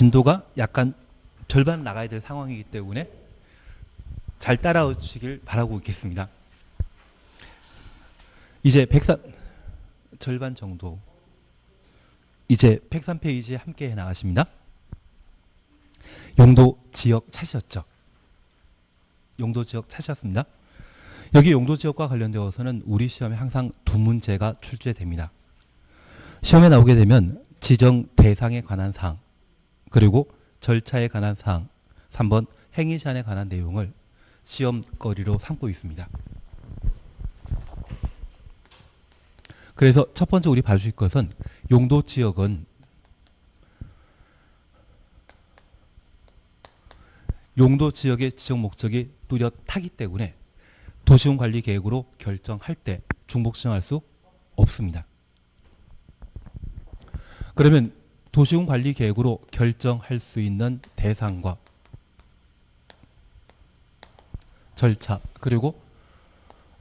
진도가 약간 절반 나가야 될 상황이기 때문에 잘 따라오 주시길 바라고 있겠습니다. 이제 103 절반 정도 이제 103페이지에 함께 나가십니다. 용도 지역 찾으셨죠? 용도 지역 찾으셨습니다. 여기 용도 지역과 관련되어서는 우리 시험에 항상 두 문제가 출제됩니다. 시험에 나오게 되면 지정 대상에 관한 사항, 그리고 절차에 관한 사항, 3번 행위 시한에 관한 내용을 시험거리로 삼고 있습니다. 그래서 첫 번째 우리 봐주실 것은 용도 지역은 용도 지역의 지정 목적이 뚜렷하기 때문에 도시군 관리 계획으로 결정할 때 중복 지정할 수 없습니다. 그러면 도시군 관리 계획으로 결정할 수 있는 대상과 절차, 그리고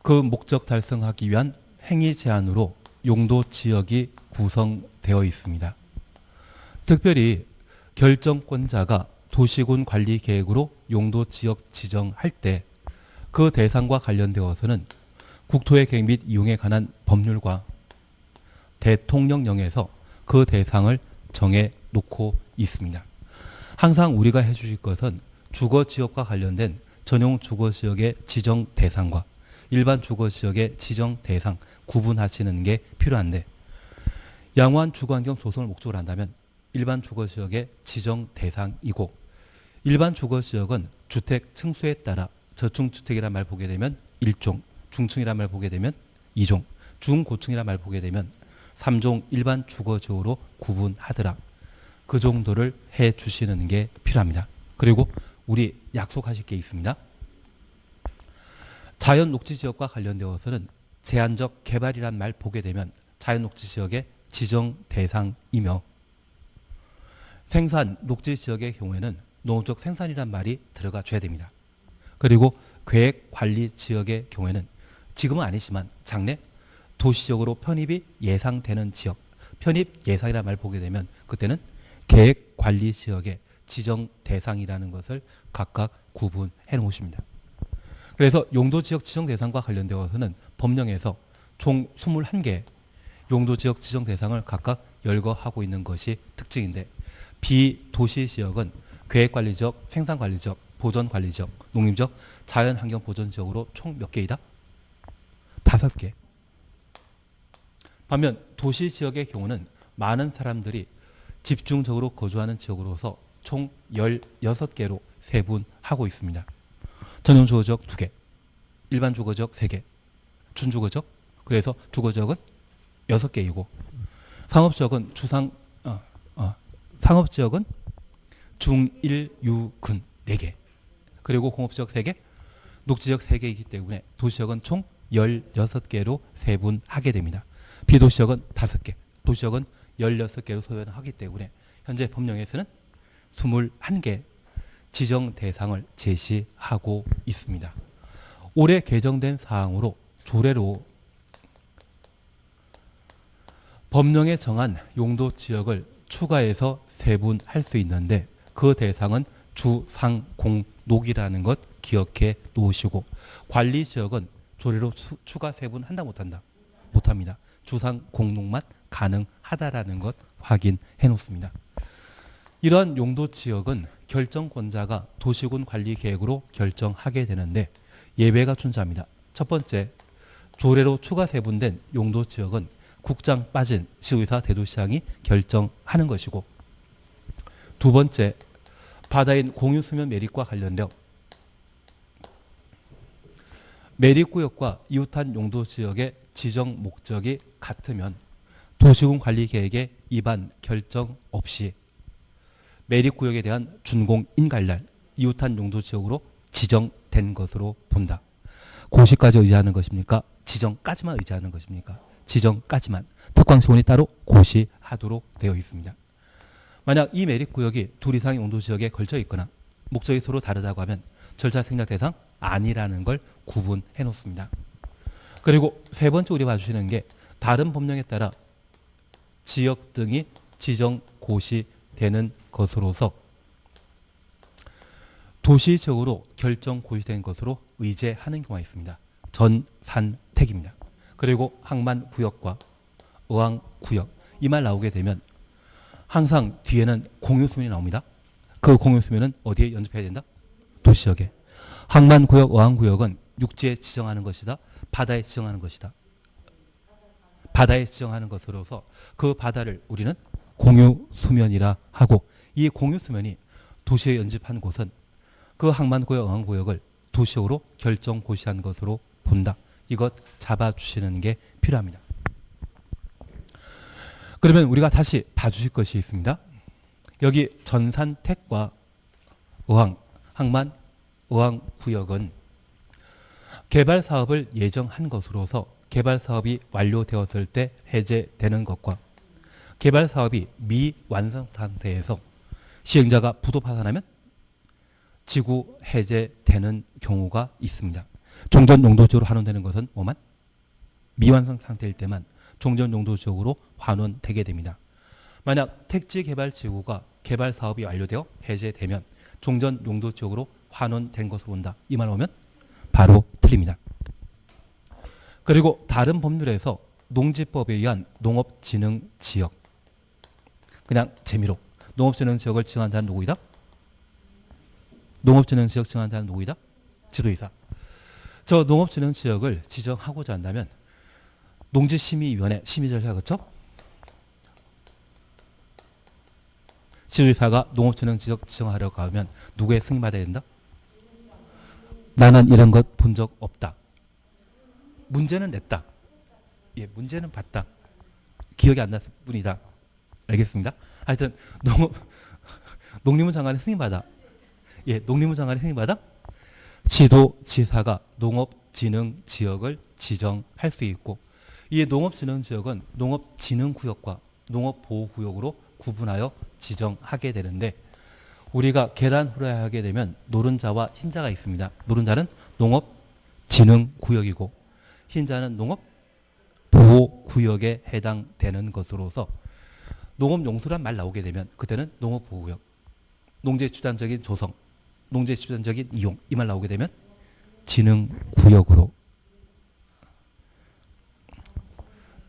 그 목적 달성하기 위한 행위 제한으로 용도 지역이 구성되어 있습니다. 특별히 결정권자가 도시군 관리 계획으로 용도 지역 지정할 때 그 대상과 관련되어서는 국토의 계획 및 이용에 관한 법률과 대통령령에서 그 대상을 정해 놓고 있습니다. 항상 우리가 해주실 것은 주거지역과 관련된 전용 주거지역의 지정 대상과 일반 주거지역의 지정 대상 구분하시는 게 필요한데, 양호한 주거환경 조성을 목적으로 한다면 일반 주거지역의 지정 대상이고, 일반 주거지역은 주택 층수에 따라 저층주택이란 말 보게 되면 1종, 중층이란 말 보게 되면 2종, 중고층이란 말 보게 되면 3종 일반 주거지역으로 구분하더라. 그 정도를 해 주시는 게 필요합니다. 그리고 우리 약속하실 게 있습니다. 자연 녹지 지역과 관련되어서는 제한적 개발이란 말 보게 되면 자연 녹지 지역의 지정 대상이며, 생산 녹지 지역의 경우에는 농업적 생산이란 말이 들어가 줘야 됩니다. 그리고 계획 관리 지역의 경우에는 지금은 아니지만 장래 도시적으로 편입이 예상되는 지역, 편입 예상이란 말 보게 되면 그때는 계획 관리 지역의 지정 대상이라는 것을 각각 구분해 놓으십니다. 그래서 용도 지역 지정 대상과 관련되어서는 법령에서 총 21개 용도 지역 지정 대상을 각각 열거하고 있는 것이 특징인데, 비도시 지역은 계획 관리 지역, 생산 관리 지역, 보전 관리 지역, 농림 지역, 자연 환경 보전 지역으로 총 몇 개이다? 5개. 반면 도시 지역의 경우는 많은 사람들이 집중적으로 거주하는 지역으로서 총 16개로 세분하고 있습니다. 전용 주거지역 2개, 일반 주거지역 3개, 준주거지역, 그래서 주거지역은 6개이고, 상업지역은 상업지역은 중1, 유, 근 4개, 그리고 공업지역 3개, 녹지지역 3개이기 때문에 도시지역은 총 16개로 세분하게 됩니다. 비도시지역은 5개, 도시지역은 16개로 소연하기 때문에 현재 법령에서는 21개 지정 대상을 제시하고 있습니다. 올해 개정된 사항으로 조례로 법령에 정한 용도 지역을 추가해서 세분할 수 있는데, 그 대상은 주상공록이라는 것 기억해 놓으시고, 관리지역은 조례로 추가 세분한다 못한다? 못합니다. 주상공록만 가능하다라는 것 확인해 놓습니다. 이러한 용도 지역은 결정권자가 도시군 관리 계획으로 결정하게 되는데 예외가 존재합니다. 첫 번째, 조례로 추가 세분된 용도 지역은 국장 빠진 시도의사 대도시장이 결정하는 것이고, 두 번째, 바다인 공유수면 매립과 관련되어 매립구역과 이웃한 용도 지역의 지정 목적이 같으면 도시군 관리 계획의 위반 결정 없이 매립구역에 대한 준공인가일날 이웃한 용도 지역으로 지정된 것으로 본다. 고시까지 의지하는 것입니까? 지정까지만 의지하는 것입니까? 지정까지만. 특광시군이 따로 고시하도록 되어 있습니다. 만약 이 매립구역이 둘 이상의 용도 지역에 걸쳐 있거나 목적이 서로 다르다고 하면 절차 생략 대상 아니라는 걸 구분해 놓습니다. 그리고 세 번째 우리 봐주시는 게 다른 법령에 따라 지역 등이 지정 고시 되는 것으로서 도시적으로 결정 고시된 것으로 의제하는 경우가 있습니다. 전산택입니다. 그리고 항만구역과 어항구역 이 말 나오게 되면 항상 뒤에는 공유수면이 나옵니다. 그 공유수면은 어디에 연접해야 된다? 도시역에. 항만구역, 어항구역은 육지에 지정하는 것이다. 바다에 지정하는 것이다. 바다에 지정하는 것으로서 그 바다를 우리는 공유수면이라 하고 이 공유수면이 도시에 연집한 곳은 그 항만구역, 어항구역을 도시역으로 결정고시한 것으로 본다. 이것 잡아주시는 게 필요합니다. 그러면 우리가 다시 봐주실 것이 있습니다. 여기 전산택과 어항, 항만, 어항구역은 개발사업을 예정한 것으로서 개발사업이 완료되었을 때 해제되는 것과 개발사업이 미완성 상태에서 시행자가 부도 파산하면 지구 해제되는 경우가 있습니다. 종전 용도지역으로 환원되는 것은 뭐만? 미완성 상태일 때만 종전 용도지역으로 환원되게 됩니다. 만약 택지 개발 지구가 개발 사업이 완료되어 해제되면 종전 용도지역으로 환원된 것으로 본다. 이 말 오면 바로 틀립니다. 그리고 다른 법률에서 농지법에 의한 농업진흥지역 그냥 재미로 농업진흥지역을 지정한 자는 누구이다? 농업진흥지역 지정한 자는 누구이다? 지도이사. 저 농업진흥지역을 지정하고자 한다면 농지심의위원회 심의절차 그렇죠? 지도이사가 농업진흥지역 지정하려고 하면 누구의 승인받아야 된다? 나는 이런 것 본 적 없다. 문제는 냈다. 예, 문제는 봤다. 기억이 안 났을 뿐이다. 알겠습니다. 하여튼 농림부 장관의 승인받아. 예, 농림부 장관의 승인받아 지도지사가 농업진흥지역을 지정할 수 있고 이 농업진흥지역은 농업진흥구역과 농업보호구역으로 구분하여 지정하게 되는데 우리가 계란후라이 하게 되면 노른자와 흰자가 있습니다. 노른자는 농업진흥구역이고 흰자는 농업보호구역에 해당되는 것으로서 농업용수란 말 나오게 되면 그때는 농업보호구역, 농지집단적인 조성, 농지집단적인 이용 이 말 나오게 되면 진흥구역으로.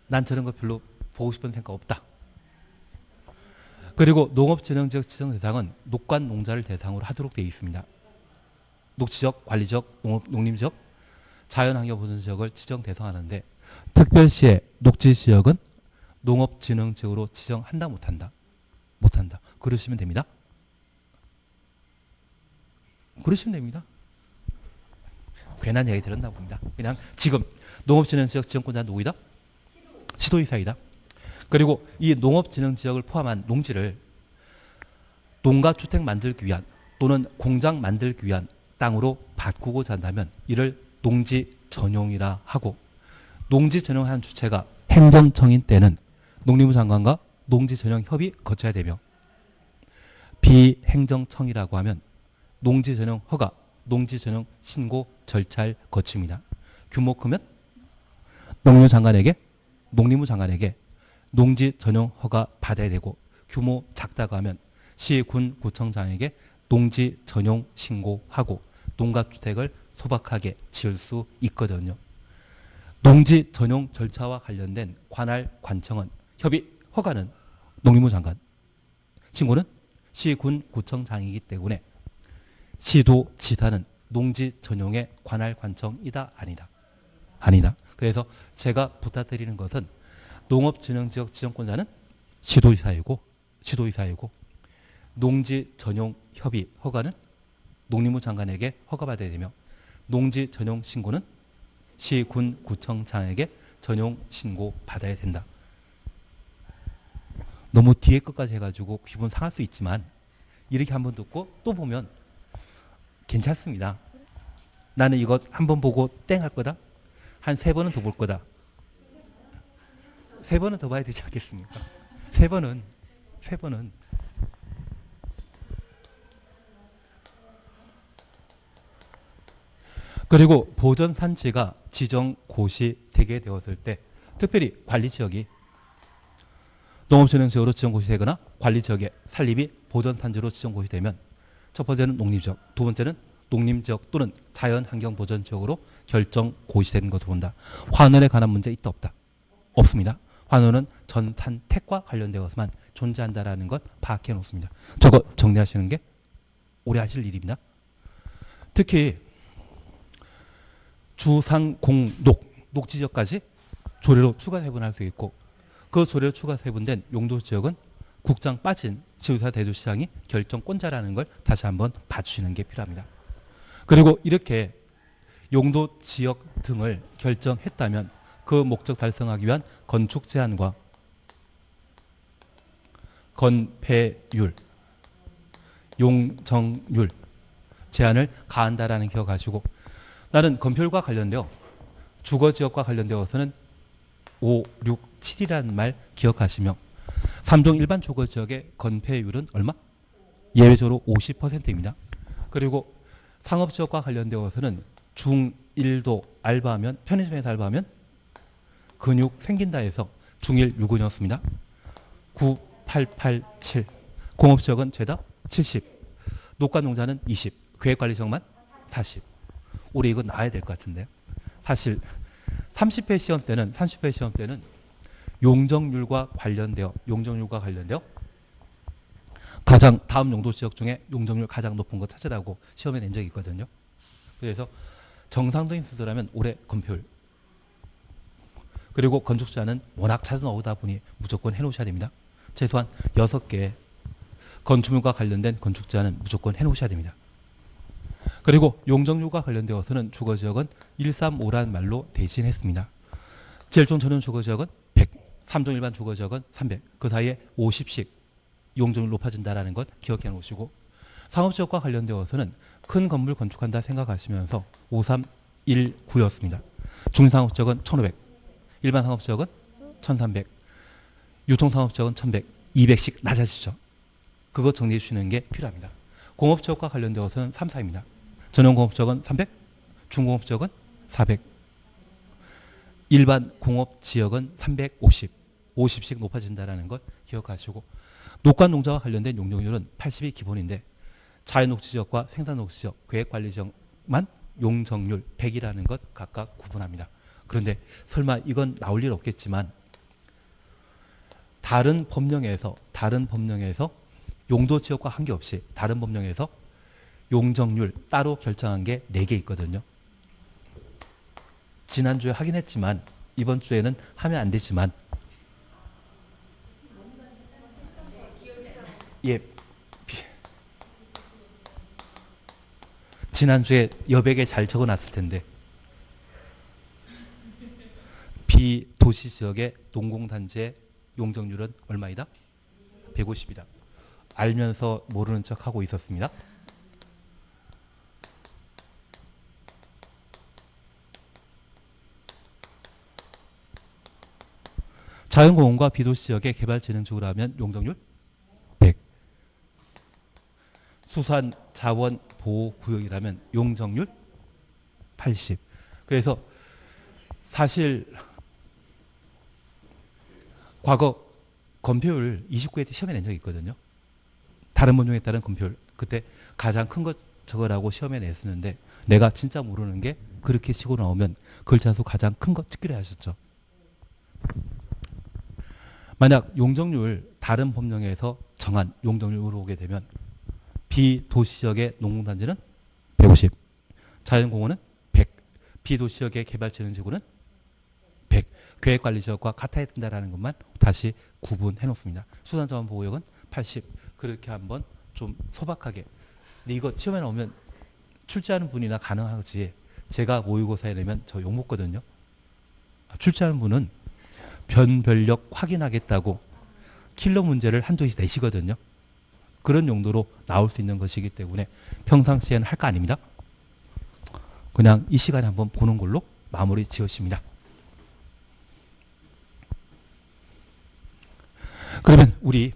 난 저런 거 별로 보고 싶은 생각 없다. 그리고 농업진흥지역 지정 대상은 녹관 농자를 대상으로 하도록 되어 있습니다. 녹지적, 관리적, 농림지역, 자연환경보전지역을 지정 대상하는데 특별시의 녹지지역은 농업진흥지역으로 지정한다 못한다? 못한다. 그러시면 됩니다. 그러시면 됩니다. 괜한 얘기 들었나 봅니다. 그냥 지금 농업진흥지역 지정권자는 누구이다? 시도이사이다. 그리고 이 농업진흥지역을 포함한 농지를 농가주택 만들기 위한 또는 공장 만들기 위한 땅으로 바꾸고자 한다면 이를 농지전용이라 하고 농지전용한 주체가 행정청인 때는 농림부 장관과 농지전용 협의 거쳐야 되며 비행정청이라고 하면 농지전용 허가, 농지전용 신고 절차를 거칩니다. 규모 크면 농림부 장관에게 농지 전용 허가 받아야 되고 규모 작다고 하면 시, 군, 구청장에게 농지 전용 신고하고 농가주택을 소박하게 지을 수 있거든요. 농지 전용 절차와 관련된 관할 관청은 협의 허가는 농림부 장관, 신고는 시, 군, 구청장이기 때문에 시도지사는 농지 전용의 관할 관청이다 아니다? 아니다. 그래서 제가 부탁드리는 것은 농업진흥지역 지정권자는 시도지사이고 농지 전용 협의 허가는 농림부 장관에게 허가받아야 되며 농지 전용 신고는 시, 군, 구청장에게 전용 신고 받아야 된다. 너무 뒤에 것까지 해가지고 기분 상할 수 있지만 이렇게 한번 듣고 또 보면 괜찮습니다. 나는 이거 한번 보고 땡 할 거다. 한 3번은 더 볼 거다. 3번은 더 봐야 되지 않겠습니까? 3번은 그리고 보전 산지가 지정 고시 되게 되었을 때 특별히 관리 지역이 농업진흥지역으로 지정고시되거나 관리지역에 산림이 보전단지로 지정고시되면 첫 번째는 농림지역, 두 번째는 농림지역 또는 자연환경보전지역으로 결정고시되는 것을 본다. 환원에 관한 문제 있다 없다? 없습니다. 환원은 전산택과 관련되어서만 존재한다라는 것 파악해 놓습니다. 저거 정리하시는 게 오래 하실 일입니다. 특히 주상공녹, 녹지지역까지 조례로 추가 세분할 수 있고 그 조례로 추가 세분된 용도지역은 국장 빠진 지도사 대도시장이 결정권자라는 걸 다시 한번 봐주시는 게 필요합니다. 그리고 이렇게 용도지역 등을 결정했다면 그 목적 달성하기 위한 건축 제한과 건폐율, 용적률 제한을 가한다라는 기억하시고 나는 건폐율과 관련되어 주거지역과 관련되어서는 5, 6, 7이라는 말 기억하시며 3종 일반 주거지역의 건폐율은 얼마? 예외적으로 50%입니다. 그리고 상업지역과 관련되어서는 중1도 알바하면 편의점에서 알바하면 근육 생긴다 해서 중1 유근이었습니다. 9, 8, 8, 7 공업지역은 죄다 70 녹과농자는 20 계획관리지역만 40 우리 이거 나와야 될 것 같은데요. 사실 30회 시험 때는 용적률과 관련되어 가장 다음 용도 지역 중에 용적률 가장 높은 거 찾으라고 시험에 낸 적이 있거든요. 그래서 정상적인 수준이라면 올해 건폐율 그리고 건축자는 워낙 자주 나오다 보니 무조건 해놓으셔야 됩니다. 최소한 6개 건축물과 관련된 건축자는 무조건 해놓으셔야 됩니다. 그리고 용적률과 관련되어서는 주거지역은 135라는 말로 대신했습니다. 제일 좋은 전용 주거지역은 100, 3종 일반 주거지역은 300, 그 사이에 50씩 용적률 높아진다는 것 기억해 놓으시고 상업지역과 관련되어서는 큰 건물 건축한다 생각하시면서 5319였습니다. 중상업지역은 1500, 일반 상업지역은 1300, 유통상업지역은 1100, 200씩 낮아지죠. 그거 정리해 주시는 게 필요합니다. 공업지역과 관련되어서는 3, 4입니다. 전용공업지역은 300, 중공업지역은 400, 일반 공업지역은 350, 50씩 높아진다는 것 기억하시고 녹과농자와 관련된 용적률은 80이 기본인데 자연녹지지역과 생산녹지지역, 계획관리지역만 용적률 100이라는 것 각각 구분합니다. 그런데 설마 이건 나올 일 없겠지만 다른 법령에서 용도지역과 관계없이 다른 법령에서 용적률 따로 결정한 게 4개 있거든요. 지난주에 하긴 했지만 이번 주에는 하면 안 되지만 지난주에 여백에 잘 적어놨을 텐데 비도시지역의 농공단지의 용적률은 얼마이다? 150이다. 알면서 모르는 척하고 있었습니다. 자연공원과 비도시지역의 개발진흥지구로 하면 용적률 100. 수산자원보호구역이라면 용적률 80. 그래서 사실 과거 건폐율 29회 때 시험에 낸 적이 있거든요. 다른 법령에 따른 건폐율. 그때 가장 큰 것 적으라고 시험에 냈었는데 내가 진짜 모르는 게 그렇게 치고 나오면 글자수 가장 큰 거 찍기로 하셨죠. 만약 용적률 다른 법령에서 정한 용적률로 오게 되면 비도시지역의 농공단지는 150, 자연공원은 100, 비도시지역의 개발진흥지구는 100, 계획관리지역과 같아야 된다는 것만 다시 구분해 놓습니다. 수산자원보호구역은 80, 그렇게 한번 좀 소박하게. 근데 이거 시험에 나오면 출제하는 분이나 가능하지 제가 모의고사에 내면 저 욕먹거든요. 출제하는 분은 변별력 확인하겠다고 킬러 문제를 한두 개씩 내시거든요. 그런 용도로 나올 수 있는 것이기 때문에 평상시에는 할 거 아닙니다. 그냥 이 시간에 한번 보는 걸로 마무리 지으십니다. 그러면 우리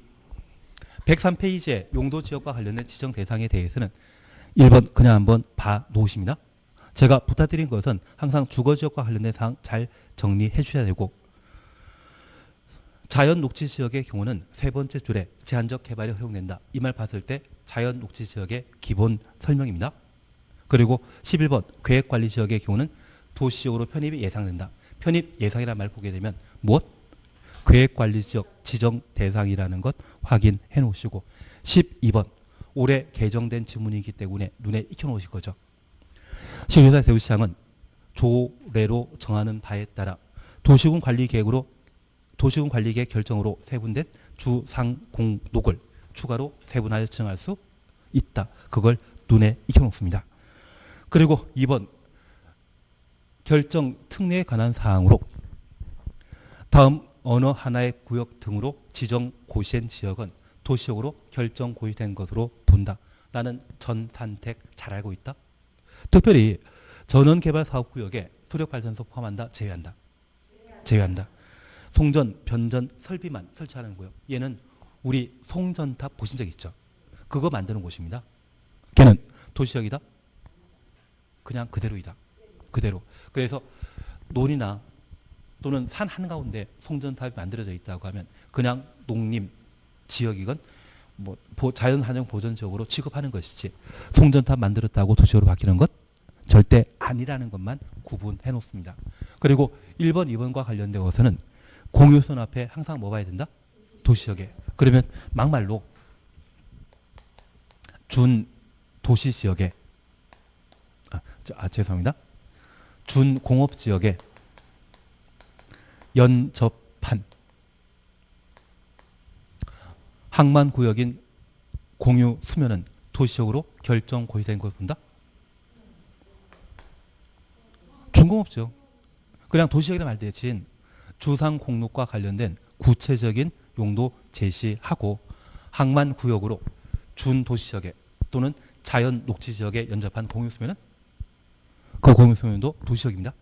103페이지의 용도지역과 관련된 지정 대상에 대해서는 1번 그냥 한번 봐 놓으십니다. 제가 부탁드린 것은 항상 주거지역과 관련된 사항 잘 정리해 주셔야 되고 자연 녹지 지역의 경우는 세 번째 줄에 제한적 개발이 허용된다. 이 말 봤을 때 자연 녹지 지역의 기본 설명입니다. 그리고 11번 계획관리 지역의 경우는 도시적으로 편입이 예상된다. 편입 예상이라는 말 보게 되면 무엇? 계획관리 지역 지정 대상이라는 것 확인해 놓으시고 12번 올해 개정된 지문이기 때문에 눈에 익혀 놓으실 거죠. 시도지사 대구시장은 조례로 정하는 바에 따라 도시군 관리계획 결정으로 세분된 주상공록을 추가로 세분하여 지정할 수 있다. 그걸 눈에 익혀 놓습니다. 그리고 2번 결정 특례에 관한 사항으로 다음 어느 하나의 구역 등으로 지정 고시된 지역은 도시적으로 결정 고시된 것으로 본다. 나는 전 산택 잘 알고 있다. 특별히 전원개발사업구역에 수력발전소 포함한다. 제외한다. 제외한다. 송전, 변전, 설비만 설치하는 구역. 얘는 우리 송전탑 보신 적 있죠? 그거 만드는 곳입니다. 걔는 도시적이다? 그냥 그대로이다. 그대로. 그래서 논이나 또는 산 한가운데 송전탑이 만들어져 있다고 하면 그냥 농림 지역이건 뭐 자연환경보전지역으로 취급하는 것이지 송전탑 만들었다고 도시적으로 바뀌는 것 절대 아니라는 것만 구분해 놓습니다. 그리고 1번, 2번과 관련되어서는 공유선 앞에 항상 뭐 봐야 된다? 도시지역에. 그러면 막말로 준 도시지역에 죄송합니다. 준 공업지역에 연접한 항만구역인 공유 수면은 도시적으로 결정 고시된 것을 본다? 준공업죠. 그냥 도시적이라 말 대신 주상공록과 관련된 구체적인 용도 제시하고 항만구역으로 준도시지역에 또는 자연 녹지지역에 연접한 공유수면은 그 공유수면도 도시지역입니다.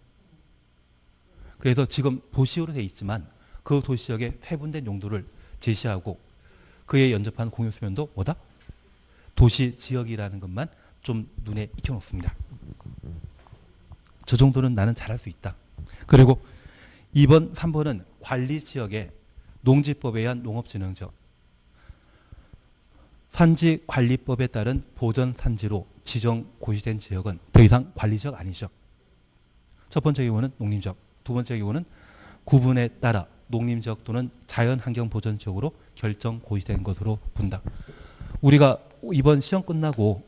그래서 지금 도시지역으로 되어 있지만 그 도시지역에 세분된 용도를 제시하고 그에 연접한 공유수면도 뭐다? 도시지역이라는 것만 좀 눈에 익혀놓습니다. 저 정도는 나는 잘할 수 있다. 그리고 2번, 3번은 관리지역에 농지법에 의한 농업진흥지역, 산지관리법에 따른 보전산지로 지정 고시된 지역은 더 이상 관리지역 아니죠. 첫 번째 경우는 농림지역, 두 번째 경우는 구분에 따라 농림지역 또는 자연환경보전지역으로 결정 고시된 것으로 본다. 우리가 이번 시험 끝나고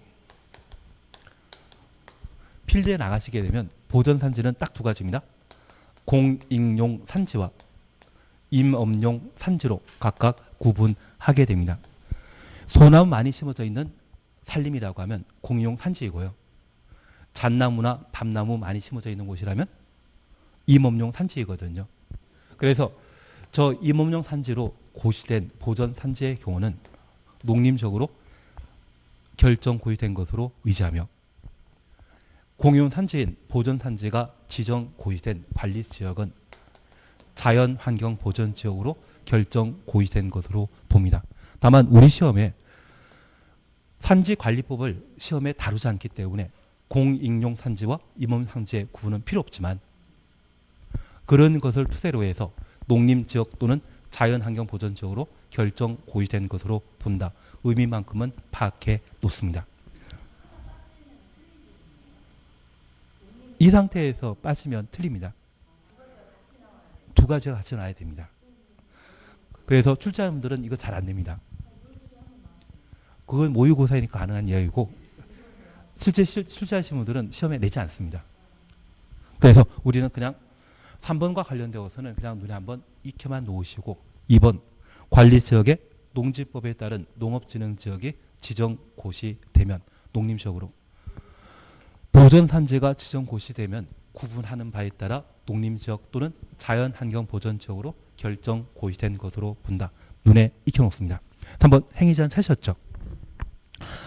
필드에 나가시게 되면 보전산지는 딱 두 가지입니다. 공익용 산지와 임업용 산지로 각각 구분하게 됩니다. 소나무 많이 심어져 있는 산림이라고 하면 공익용 산지이고요. 잣나무나 밤나무 많이 심어져 있는 곳이라면 임업용 산지이거든요. 그래서 저 임업용 산지로 고시된 보전 산지의 경우는 농림적으로 결정 고시된 것으로 위지하며 공용 산지인 보전 산지가 지정 고시된 관리 지역은 자연환경 보전 지역으로 결정 고시된 것으로 봅니다. 다만 우리 시험에 산지관리법을 시험에 다루지 않기 때문에 공익용 산지와 임업용 산지의 구분은 필요 없지만 그런 것을 투세로 해서 농림지역 또는 자연환경보전지역으로 결정 고시된 것으로 본다. 의미만큼은 파악해 놓습니다. 이 상태에서 빠지면 틀립니다. 두 가지가 같이 나와야 됩니다. 그래서 출제자분들은 이거 잘 안 됩니다. 그건 모의고사이니까 가능한 이야기고 실제 출제하신 분들은 시험에 내지 않습니다. 그래서 우리는 그냥 3번과 관련되어서는 그냥 눈에 한번 익혀만 놓으시고 2번 관리지역에 농지법에 따른 농업진흥지역이 지정 고시되면 농림지역으로 보전산지가 지정 고시되면 구분하는 바에 따라 농림지역 또는 자연환경보전지역으로 결정 고시된 것으로 본다. 눈에 익혀놓습니다. 3번 행위자는 찾으셨죠?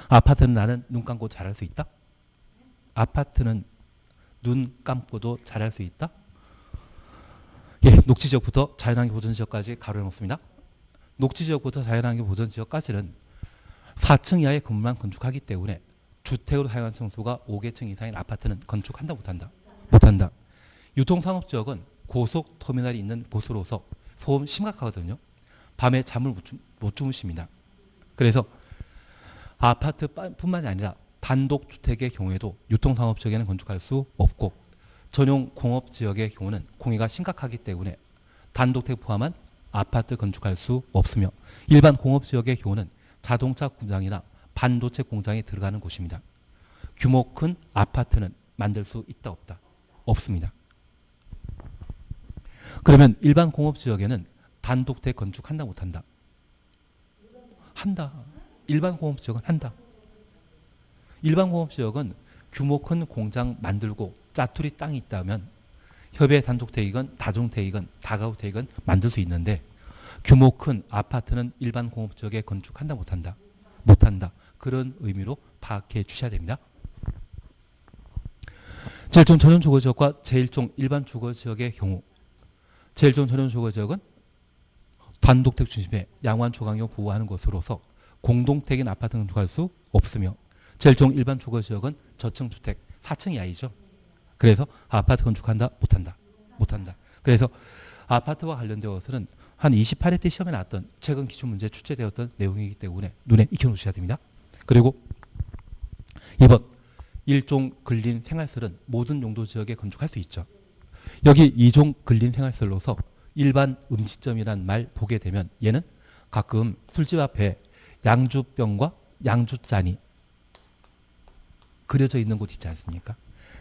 아파트는 나는 눈 감고 잘할 수 있다? 아파트는 눈 감고도 잘할 수 있다? 예, 녹지지역부터 자연환경보전지역까지 가로해 놓습니다. 녹지지역부터 자연환경보전지역까지는 4층 이하의 건물만 건축하기 때문에 주택으로 사용하는 층수가 5개층 이상인 아파트는 건축한다 못한다? 못한다. 유통산업지역은 고속터미널이 있는 곳으로서 소음 심각하거든요. 밤에 잠을 못 주무십니다. 그래서 아파트뿐만이 아니라 단독주택의 경우에도 유통상업지역에는 건축할 수 없고 전용 공업지역의 경우는 공해가 심각하기 때문에 단독주택 포함한 아파트 건축할 수 없으며 일반 공업지역의 경우는 자동차 공장이나 반도체 공장이 들어가는 곳입니다. 규모 큰 아파트는 만들 수 있다 없다? 없습니다. 그러면 일반 공업지역에는 단독주택 건축한다 못한다? 한다. 일반 공업지역은 한다. 일반 공업지역은 규모 큰 공장 만들고 짜투리 땅이 있다면 협의 단독주택이건 다중주택이건 다가구주택이건 만들 수 있는데 규모 큰 아파트는 일반 공업지역에 건축한다 못한다? 못한다. 그런 의미로 파악해 주셔야 됩니다. 제1종 전용 주거지역과 제1종 일반 주거지역의 경우 제1종 전용 주거지역은 단독주택 중심의 양호한 조강력 보호하는 것으로서 공동택인 아파트는 건축할 수 없으며 제1종 일반 주거지역은 저층 주택 4층 이하이죠. 그래서 아파트 건축한다 못한다? 못한다. 그래서 아파트와 관련되어서는 한 28회 때 시험에 나왔던 최근 기출 문제에 출제되었던 내용이기 때문에 눈에 익혀놓으셔야 됩니다. 그리고 2번 1종 근린 생활설은 모든 용도 지역에 건축할 수 있죠. 여기 2종 근린 생활설로서 일반 음식점이란 말 보게 되면 얘는 가끔 술집 앞에 양주병과 양주잔이 그려져 있는 곳 있지 않습니까?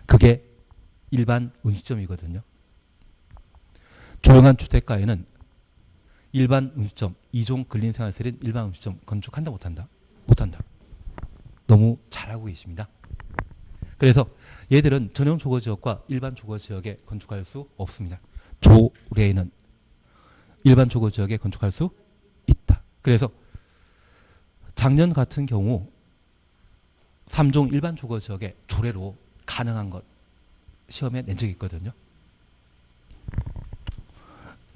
그게 일반 음식점이거든요. 조용한 주택가에는 일반 음식점, 2종 근린생활설인 일반 음식점 건축한다 못한다? 못한다. 너무 잘하고 계십니다. 그래서 얘들은 전용 주거지역과 일반 주거지역에 건축할 수 없습니다. 조례는 일반 주거지역에 건축할 수 있다. 그래서 작년 같은 경우 3종 일반 주거지역에 조례로 가능한 것 시험에 낸 적이 있거든요.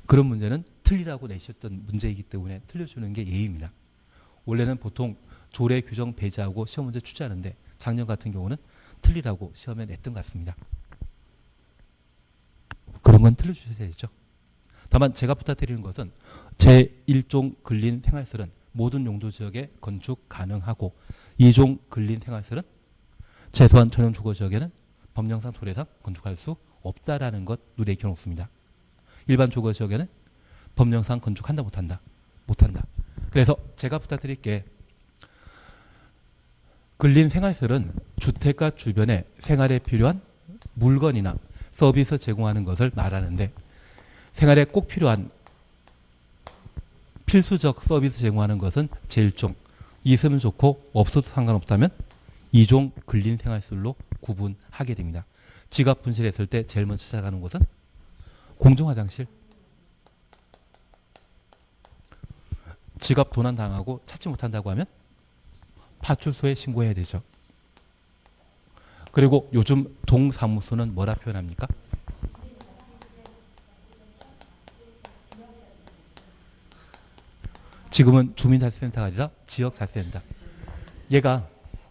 그런 문제는 틀리라고 내셨던 문제이기 때문에 틀려주는 게 예의입니다. 원래는 보통 조례 규정 배제하고 시험 문제 출제하는데 작년 같은 경우는 틀리라고 시험에 냈던 것 같습니다. 그런 건 틀려주셔야 되죠. 다만 제가 부탁드리는 것은 제1종 근린 생활설은 모든 용도 지역에 건축 가능하고 2종 근린 생활설은 최소한 전용 주거 지역에는 법령상 조례상 건축할 수 없다라는 것 눈에 익혀놓습니다. 일반 주거 지역에는 법령상 건축한다 못한다? 못한다. 그래서 제가 부탁드릴 게 근린 생활설은 주택가 주변에 생활에 필요한 물건이나 서비스 제공하는 것을 말하는데 생활에 꼭 필요한 필수적 서비스 제공하는 것은 제1종 있으면 좋고 없어도 상관없다면 2종 근린 생활설로 구분하게 됩니다. 지갑 분실했을 때 제일 먼저 찾아가는 곳은 공중화장실. 지갑 도난 당하고 찾지 못한다고 하면 파출소에 신고해야 되죠. 그리고 요즘 동사무소는 뭐라 표현합니까? 지금은 주민자치센터가 아니라 지역자치센터. 얘가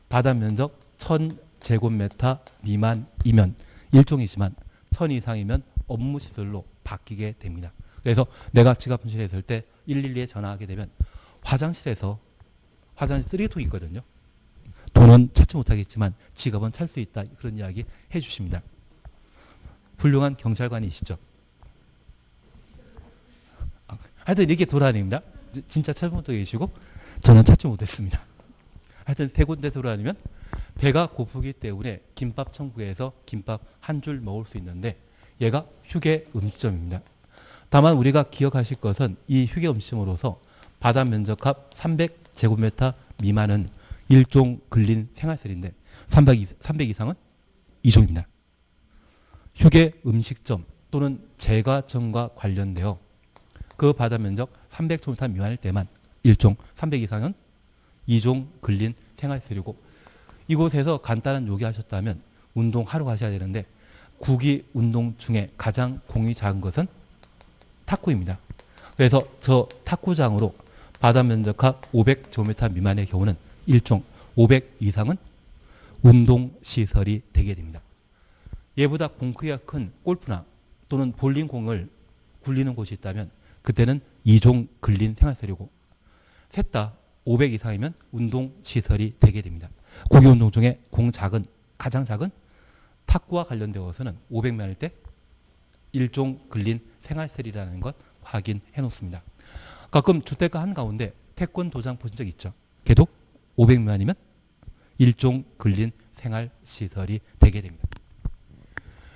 바다 면적 1000제곱미터 미만이면 일종이지만 1000 이상이면 업무시설로 바뀌게 됩니다. 그래서 내가 지갑 분실했을 때 112에 전화하게 되면 화장실에서 화장실 쓰레기통이 있거든요. 돈은 찾지 못하겠지만 지갑은 찾을 수 있다. 그런 이야기 해주십니다. 훌륭한 경찰관이시죠. 하여튼 이렇게 돌아다닙니다. 진짜 찾은 분도 계시고 저는 찾지 못했습니다. 하여튼 세 군데 돌아다니면 배가 고프기 때문에 김밥 천국에서 김밥 한 줄 먹을 수 있는데 얘가 휴게 음식점입니다. 다만 우리가 기억하실 것은 이 휴게 음식점으로서 바다 면적합 300제곱미터 미만은 1종 근린 생활설인데 300 이상은 2종입니다. 휴게 음식점 또는 제과점과 관련되어 그 바다 면적 300제곱미터 미만일 때만 1종, 300 이상은 2종 근린 생활설이고 이곳에서 간단한 요기하셨다면 운동하러 가셔야 되는데 구기 운동 중에 가장 공이 작은 것은 탁구입니다. 그래서 저 탁구장으로 바다 면적합 500제곱미터 미만의 경우는 1종, 500 이상은 운동시설이 되게 됩니다. 얘보다 공 크기가 큰 골프나 또는 볼링공을 굴리는 곳이 있다면 그때는 2종 근린 생활시설이고 셋 다 500 이상이면 운동시설이 되게 됩니다. 고기운동 중에 가장 작은 탁구와 관련되어서는 500명일 때 1종 근린 생활시설이라는 것 확인해 놓습니다. 가끔 주택가 한가운데 태권도장 보신 적 있죠? 걔도 500명이면 1종 근린 생활시설이 되게 됩니다.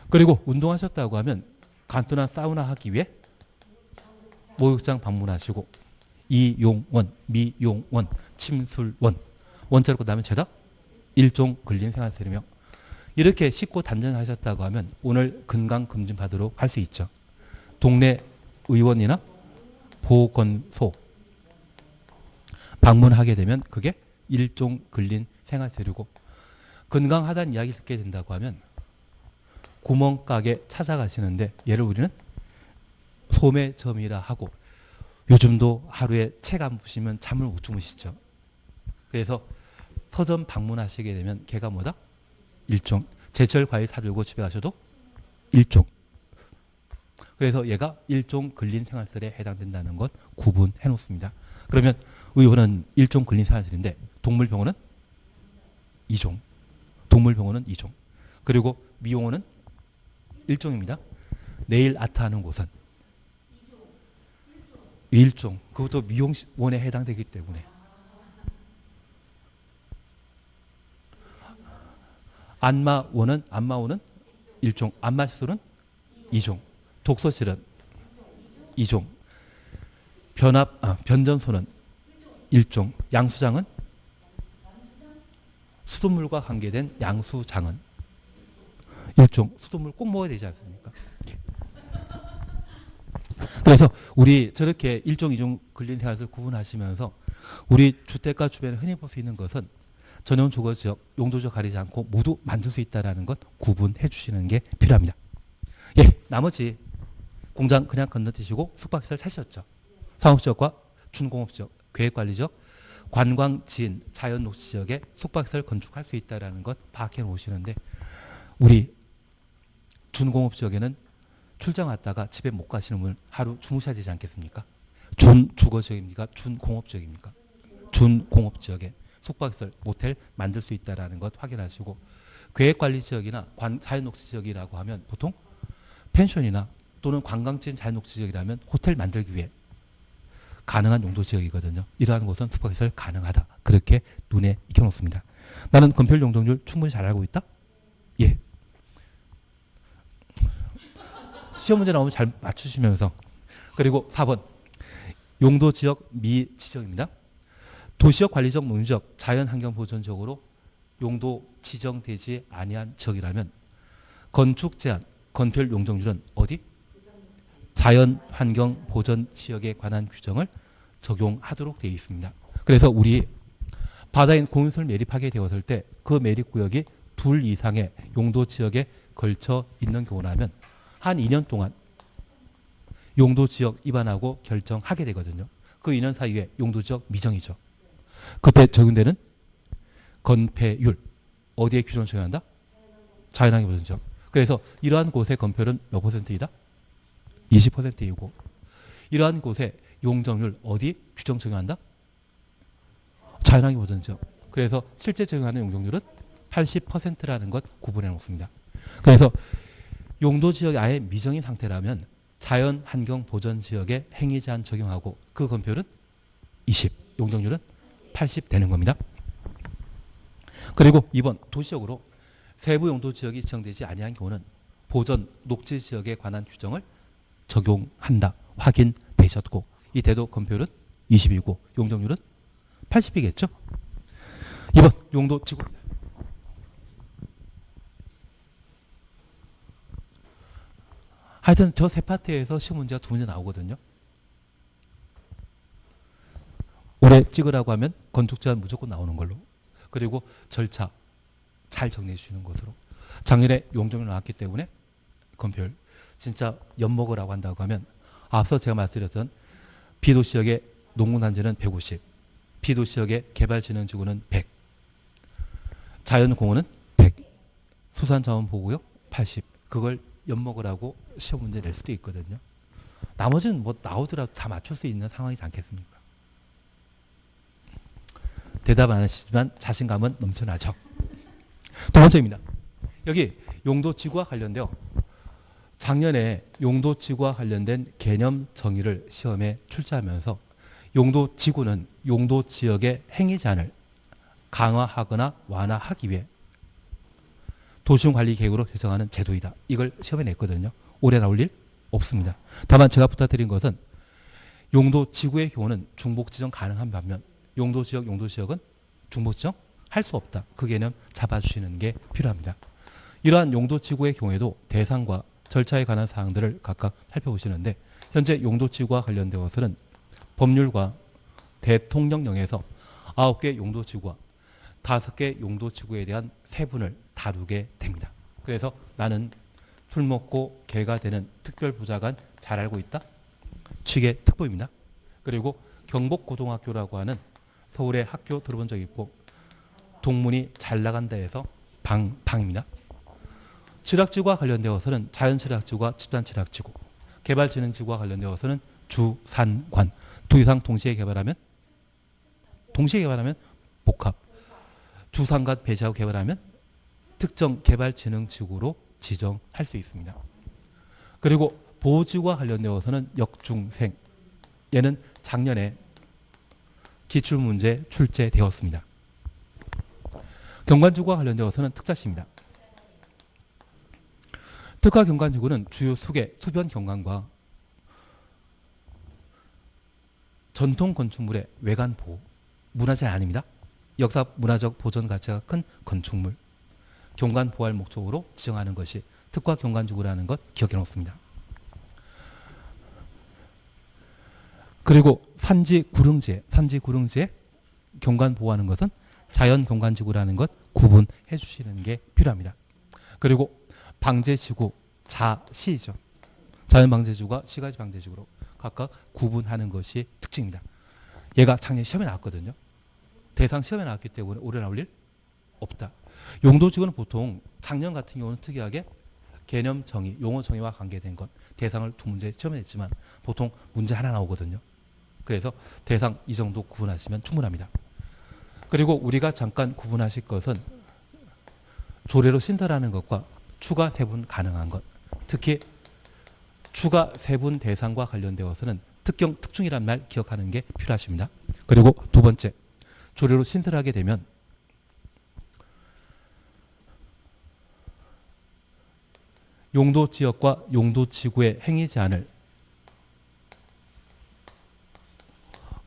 그리고 운동하셨다고 하면 간단한 사우나 하기 위해 목욕장 방문하시고 이용원, 미용원, 침술원, 원자로 끝나면 죄다 1종 근린 생활시설이며 이렇게 씻고 단정하셨다고 하면 오늘 건강검진 받으러 갈 수 있죠. 동네 의원이나 보건소 방문하게 되면 그게 1종 근린 생활시설이고 건강하다는 이야기를 듣게 된다고 하면 구멍가게 찾아가시는데 얘를 우리는 소매점이라 하고 요즘도 하루에 책 안 보시면 잠을 못 주무시죠. 그래서 서점 방문하시게 되면 걔가 뭐다? 1종. 제철 과일 사들고 집에 가셔도 1종. 그래서 얘가 1종 근린 생활시설에 해당된다는 것 구분해 놓습니다. 그러면 의원은 1종 근린 생활시설인데 동물병원은 2종. 동물병원은 2종. 그리고 미용원은 1종입니다. 네일 아트 하는 곳은 1종. 그것도 미용원에 해당되기 때문에. 안마원은 1종. 안마시설은 2종. 독서실은 2종. 변전소는 1종. 양수장은 수돗물과 관계된 양수장은 1종. 수돗물 꼭 먹어야 되지 않습니까? 그래서 우리 저렇게 1종, 2종 근린 생활시설 구분하시면서 우리 주택가 주변에 흔히 볼 수 있는 것은 전용 주거지역, 용도지역 가리지 않고 모두 만들 수 있다는 것 구분해 주시는 게 필요합니다. 예, 나머지 공장 그냥 건너뛰시고 숙박시설 찾으셨죠. 상업지역과 준공업지역, 계획관리지역, 관광지인, 자연녹지지역에 숙박시설 건축할 수 있다는 것 파악해 놓으시는데 우리 준공업지역에는 출장 왔다가 집에 못 가시는 분 하루 주무셔야 되지 않겠습니까? 준주거지역입니까? 준공업지역입니까? 준공업지역에 숙박시설, 모텔 만들 수 있다는 것 확인하시고 계획관리지역이나 자연녹지지역이라고 하면 보통 펜션이나 또는 관광지인 자연녹지지역이라면 호텔 만들기 위해 가능한 용도지역이거든요. 이러한 곳은 숙박시설 가능하다. 그렇게 눈에 익혀놓습니다. 나는 건폐율 용적률 충분히 잘 알고 있다? 예. 시험 문제 나오면 잘 맞추시면서. 그리고 4번 용도지역 미지정입니다. 도시적 관리적 농지적 자연환경보전적으로 용도 지정되지 아니한 지역이라면 건축 제한 건폐율 용적률은 어디? 자연환경보전지역에 관한 규정을 적용하도록 되어 있습니다. 그래서 우리 바다인 공유시설 매립하게 되었을 때 그 매립구역이 둘 이상의 용도지역에 걸쳐 있는 경우라면 한 2년 동안 용도지역 위반하고 결정하게 되거든요. 그 2년 사이에 용도지역 미정이죠. 그때 적용되는 건폐율 어디에 규정을 적용한다? 자연환경보전지역. 그래서 이러한 곳의 건폐율은 몇 %이다? 20%이고 이러한 곳의 용적률 어디 규정 적용한다? 자연환경보전지역. 그래서 실제 적용하는 용적률은 80%라는 것 구분해 놓습니다. 그래서 용도지역이 아예 미정인 상태라면 자연환경보전지역에 행위제한 적용하고 그 건폐율은 20, 용적률은 80 되는 겁니다. 그리고 2번 도시적으로 세부 용도지역이 지정되지 아니한 경우는 보전 녹지지역에 관한 규정을 적용한다. 확인되셨고 이때도 건폐율은 20이고 용적률은 80이겠죠. 2번 용도지구. 하여튼 저 세 파트에서 시험 문제가 두 문제 나오거든요. 올해 찍으라고 하면 건축 제한 무조건 나오는 걸로. 그리고 절차 잘 정리해 주시는 것으로. 작년에 용적률 나왔기 때문에 건폐율 진짜 엿먹으라고 한다고 하면 앞서 제가 말씀드렸던 비도시역의 농군단지는 150, 비도시역의 개발진흥지구는 100, 자연공원은 100, 수산자원보호구역 80. 그걸 엿먹으라고 시험 문제 낼 수도 있거든요. 나머지는 뭐 나오더라도 다 맞출 수 있는 상황이지 않겠습니까? 대답 안 하시지만 자신감은 넘쳐나죠. 두 번째입니다. 여기 용도지구와 관련되어 작년에 용도지구와 관련된 개념 정의를 시험에 출제하면서 용도지구는 용도지역의 행위 제한을 강화하거나 완화하기 위해 도시군관리계획으로 결정하는 제도이다. 이걸 시험에 냈거든요. 올해 나올 일 없습니다. 다만 제가 부탁드린 것은 용도지구의 경우는 중복지정 가능한 반면 용도지역, 용도지역은 중복지정 할 수 없다. 그 개념 잡아주시는 게 필요합니다. 이러한 용도지구의 경우에도 대상과 절차에 관한 사항들을 각각 살펴보시는데 현재 용도지구와 관련되어서는 법률과 대통령령에서 9개 용도지구와 5개 용도지구에 대한 세분을 다루게 됩니다. 그래서 나는 술 먹고 개가 되는 특별부자간 잘 알고 있다. 취계 특보입니다. 그리고 경복고등학교라고 하는 서울의 학교 들어본 적 있고 동문이 잘 나간다 해서 방입니다. 취락지구와 관련되어서는 자연취락지구와 집단취락지구, 개발진흥지구와 관련되어서는 주산관, 두 이상 동시에 개발하면 복합, 주산관 배제하고 개발하면 특정 개발진흥지구로 지정할 수 있습니다. 그리고 보호지구와 관련되어서는 역중생, 얘는 작년에 기출문제 출제되었습니다. 경관지구와 관련되어서는 특자시입니다. 특화 경관지구는 주요 수계, 수변 경관과 전통 건축물의 외관 보호, 문화재는 아닙니다. 역사 문화적 보존 가치가 큰 건축물, 경관 보호할 목적으로 지정하는 것이 특화 경관지구라는 것 기억해 놓습니다. 그리고 산지 구릉지에 경관 보호하는 것은 자연 경관지구라는 것 구분해 주시는 게 필요합니다. 그리고 방제지구, 자시죠. 자연 방제지구와 시가지 방제지구로 각각 구분하는 것이 특징입니다. 얘가 작년 시험에 나왔거든요. 대상 시험에 나왔기 때문에 올해 나올 일 없다. 용도지구는 보통 작년 같은 경우는 특이하게 개념 정의, 용어 정의와 관계된 것 대상을 두 문제 시험에 냈지만 보통 문제 하나 나오거든요. 그래서 대상 이 정도 구분하시면 충분합니다. 그리고 우리가 잠깐 구분하실 것은 조례로 신설하는 것과 추가 세분 가능한 것, 특히 추가 세분 대상과 관련되어서는 특경, 특중이란 말 기억하는 게 필요하십니다. 그리고 두 번째, 조례로 신설하게 되면 용도지역과 용도지구의 행위 제한을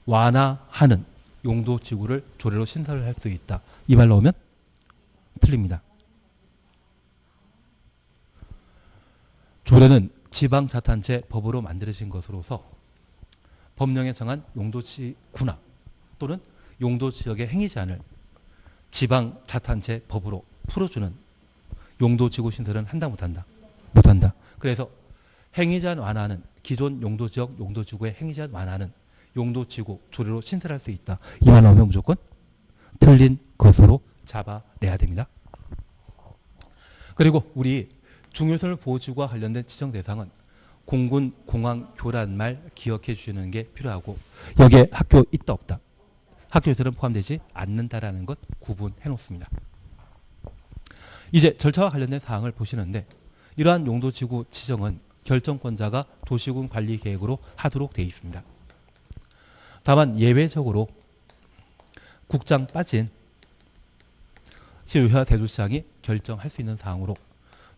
완화하는 용도지구를 조례로 신설을 할 수 있다. 이 말 나오면 틀립니다. 조례는 지방자탄제 법으로 만들어진 것으로서 법령에 정한 용도지구나 또는 용도지역의 행위 제한을 지방자탄제 법으로 풀어주는 용도지구 신설은 한다 못한다? 못한다. 그래서 행위 제한 완화는 기존 용도지역 용도지구의 행위 제한 완화는 용도지구 조례로 신설할 수 있다. 이 말 나오면 무조건 틀린 것으로 잡아내야 됩니다. 그리고 우리 중요시설 보호지구와 관련된 지정 대상은 공군, 공항, 교란 말 기억해 주시는 게 필요하고 여기에 학교 있다 없다. 학교에서는 포함되지 않는다라는 것 구분해 놓습니다. 이제 절차와 관련된 사항을 보시는데 이러한 용도지구 지정은 결정권자가 도시군 관리 계획으로 하도록 되어 있습니다. 다만 예외적으로 국장 빠진 시의회 대도시장이 결정할 수 있는 사항으로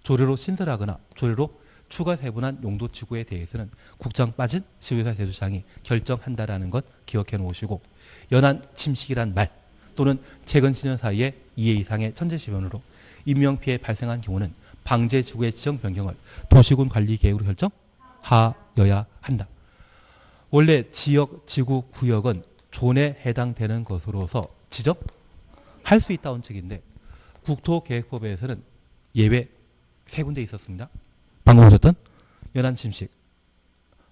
조례로 신설하거나 조례로 추가 세분한 용도지구에 대해서는 국장 빠진 시의회 대도시장이 결정한다라는 것 기억해 놓으시고 연한 침식이란 말 또는 최근 10년 사이에 2회 이상의 천재지변으로 인명피해 발생한 경우는 방제지구의 지정 변경을 도시군 관리 계획으로 결정하여야 한다. 원래 지역, 지구, 구역은 존에 해당되는 것으로서 지정할 수 있다는 책인데 국토계획법에서는 예외 3군데 있었습니다. 방금 보셨던 연안침식,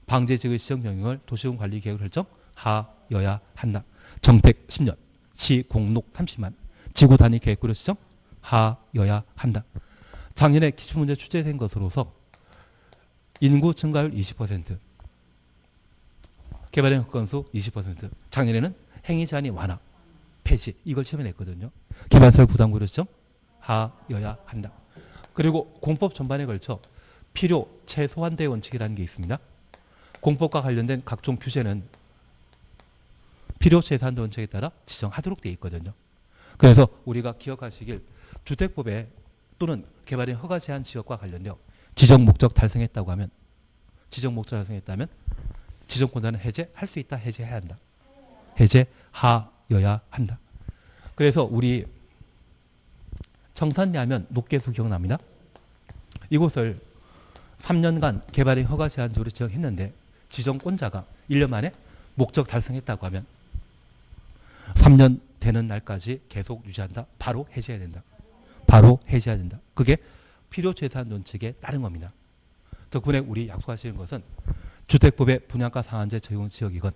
방제지구의 지정 변경을 도시군 관리 계획으로 결정하여야 한다. 정택 10년, 시공록 30만, 지구 단위 계획으로 지정하여야 한다. 작년에 기출문제 출제된 것으로서 인구 증가율 20%, 개발형 건수 20%. 작년에는 행위 제한이 완화, 폐지 이걸 시험에 냈거든요. 개발설 부담고려 지정 하여야 한다. 그리고 공법 전반에 걸쳐 필요 최소한도의 원칙이라는 게 있습니다. 공법과 관련된 각종 규제는 필요 최소한도 원칙에 따라 지정하도록 되어 있거든요. 그래서 우리가 기억하시길 주택법에 또는 개발인 허가 제한 지역과 관련되어 지정 목적 달성했다고 하면 지정 목적 달성했다면 지정권자는 해제할 수 있다. 해제해야 한다. 해제하여야 한다. 그래서 우리 청산리하면 녹계수 기억납니다. 이곳을 3년간 개발인 허가 제한 지역으로 지정했는데 지정권자가 1년 만에 목적 달성했다고 하면 3년 되는 날까지 계속 유지한다. 바로 해제해야 된다. 바로 해제해야 된다. 그게 필요 최소한 원칙에 따른 겁니다. 덕분에 우리 약속하시는 것은 주택법의 분양가 상한제 적용 지역이건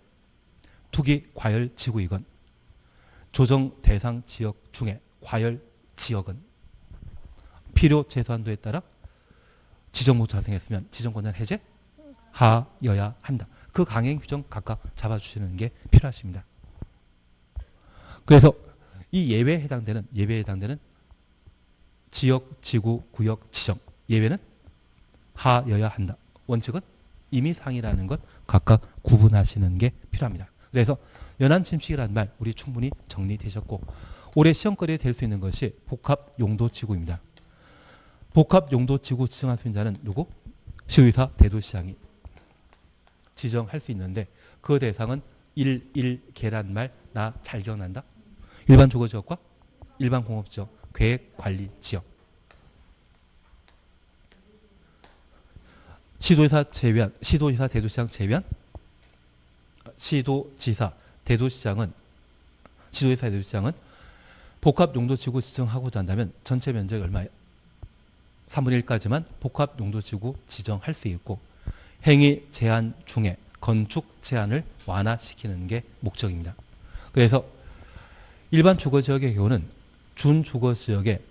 투기 과열 지구이건 조정 대상 지역 중에 과열 지역은 필요 최소한도에 따라 지정 목적 달성했으면 지정권자는 해제하여야 한다. 그 강행 규정 각각 잡아주시는 게 필요하십니다. 그래서 이 예외에 해당되는 지역, 지구, 구역, 지정 예외는 하여야 한다. 원칙은 임의상이라는 것 각각 구분하시는 게 필요합니다. 그래서 연안침식이라는 말 우리 충분히 정리되셨고 올해 시험거리에 될 수 있는 것이 복합용도지구입니다. 복합용도지구 지정할 수 있는 자는 누구? 시의사 대도시장이 지정할 수 있는데 그 대상은 1.1개란 말 나 잘 기억난다. 일반 주거지역과 일반 공업지역, 계획관리지역. 시도지사 제외한, 시도지사 대도시장 제외한 시도지사 대도시장은 복합용도지구 지정하고자 한다면 전체 면적이 얼마예요? 3분의 1까지만 복합용도지구 지정할 수 있고 행위 제한 중에 건축 제한을 완화시키는 게 목적입니다. 그래서 일반 주거지역의 경우는 준주거지역에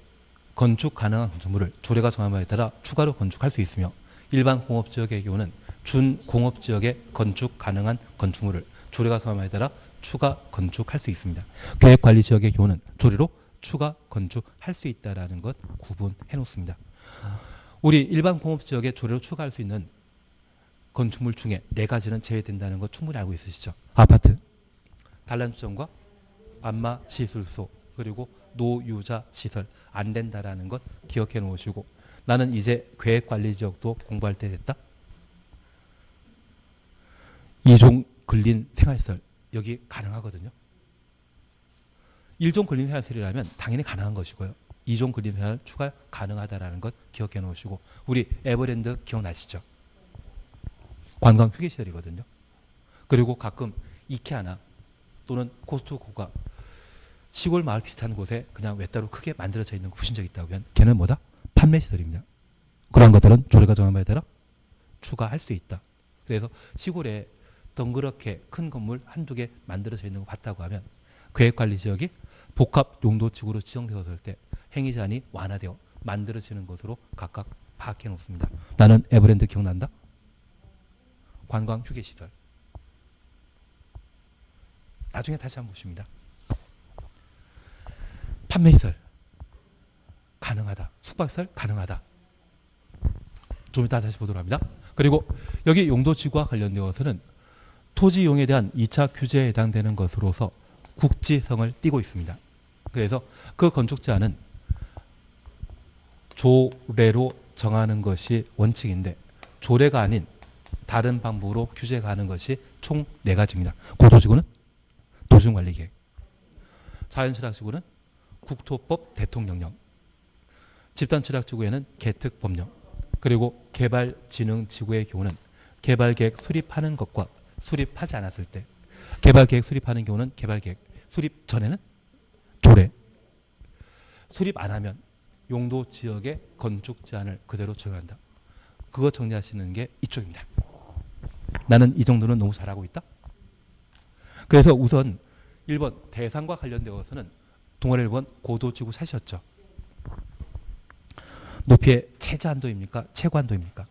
건축 가능한 건축물을 조례가 정한 바에 따라 추가로 건축할 수 있으며 일반 공업지역의 경우는 준공업지역에 건축 가능한 건축물을 조례가 정한 바에 따라 추가 건축할 수 있습니다. 계획관리지역의 경우는 조례로 추가 건축할 수 있다는 것 구분해 놓습니다. 우리 일반 공업지역에 조례로 추가할 수 있는 건축물 중에 4가지는 제외된다는 것 충분히 알고 있으시죠? 아파트, 단란주점과 안마시술소, 그리고 노유자 시설 안 된다라는 것 기억해 놓으시고 나는 이제 계획관리지역도 공부할 때 됐다. 이종 근린 생활시설 여기 가능하거든요. 1종 근린 생활시설이라면 당연히 가능한 것이고요. 2종 근린 생활 추가 가능하다라는 것 기억해 놓으시고 우리 에버랜드 기억나시죠? 관광 휴게시설이거든요. 그리고 가끔 이케아나 또는 코스트코가 시골 마을 비슷한 곳에 그냥 외따로 크게 만들어져 있는 거 보신 적 있다고 하면 걔는 뭐다? 판매시설입니다. 그런 것들은 조례가 정한 바에 따라 추가할 수 있다. 그래서 시골에 덩그렇게 큰 건물 한두 개 만들어져 있는 거 봤다고 하면 계획관리지역이 복합용도지구로 지정되었을 때 행위 제한이 완화되어 만들어지는 것으로 각각 파악해 놓습니다. 나는 에버랜드 기억난다? 관광 휴게시설. 나중에 다시 한번 보십니다. 판매시설 가능하다. 숙박시설 가능하다. 좀 이따 다시 보도록 합니다. 그리고 여기 용도지구와 관련되어서는 토지 이용에 대한 2차 규제에 해당되는 것으로서 국지성을 띠고 있습니다. 그래서 그 건축 제한은 조례로 정하는 것이 원칙인데 조례가 아닌 다른 방법으로 규제가 하는 것이 총 4가지입니다. 고도지구는 도시관리계획, 자연취락지구는 국토법 대통령령, 집단취락지구에는 개특법령, 그리고 개발진흥지구의 경우는 개발계획 수립하는 것과 수립하지 않았을 때 개발계획 수립하는 경우는 개발계획 수립 전에는 조례, 수립 안 하면 용도지역의 건축 제한을 그대로 적용한다. 그거 정리하시는 게 이쪽입니다. 나는 이 정도는 너무 잘하고 있다. 그래서 우선 1번 대상과 관련되어서는 동아리 1번 고도지구 사셨죠. 높이의 최저한도입니까? 최고한도입니까?